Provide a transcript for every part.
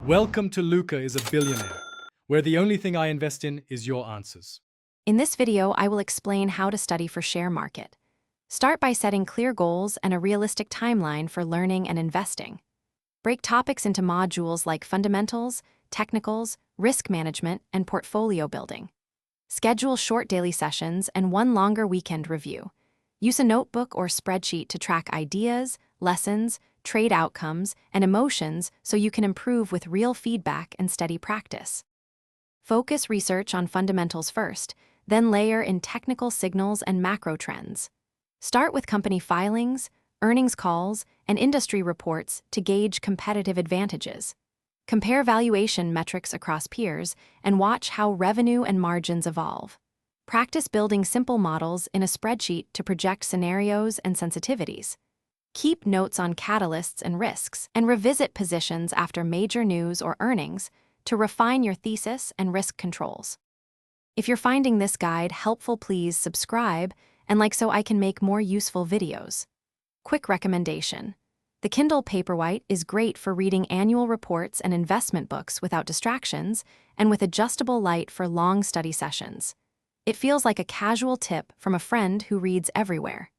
Welcome to Luca is a Billionaire, where the only thing I invest in is your answers. In this video, I will explain how to study for share market. Start by setting clear goals and a realistic timeline for learning and investing. Break topics into modules like fundamentals, technicals, risk management, and portfolio building. Schedule short daily sessions and one longer weekend review. Use a notebook or spreadsheet to track ideas, lessons, trade outcomes, and emotions so you can improve with real feedback and steady practice. Focus research on fundamentals first, then layer in technical signals and macro trends. Start with company filings, earnings calls, and industry reports to gauge competitive advantages. Compare valuation metrics across peers and watch how revenue and margins evolve. Practice building simple models in a spreadsheet to project scenarios and sensitivities. Keep notes on catalysts and risks, and revisit positions after major news or earnings to refine your thesis and risk controls. If you're finding this guide helpful, please subscribe and like so I can make more useful videos. Quick recommendation. The Kindle Paperwhite is great for reading annual reports and investment books without distractions and with adjustable light for long study sessions. It feels like a casual tip from a friend who reads everywhere.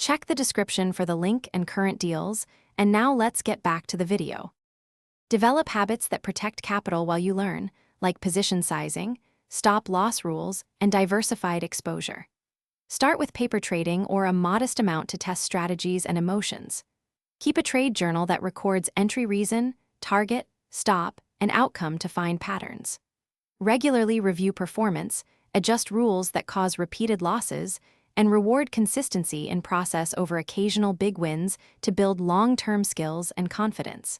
Check the description for the link and current deals, and now let's get back to the video. Develop habits that protect capital while you learn, like position sizing, stop-loss rules, and diversified exposure. Start with paper trading or a modest amount to test strategies and emotions. Keep a trade journal that records entry reason, target, stop, and outcome to find patterns. Regularly review performance, adjust rules that cause repeated losses, and reward consistency in process over occasional big wins to build long-term skills and confidence.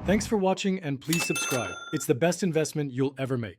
Thanks for watching and please subscribe. It's the best investment you'll ever make.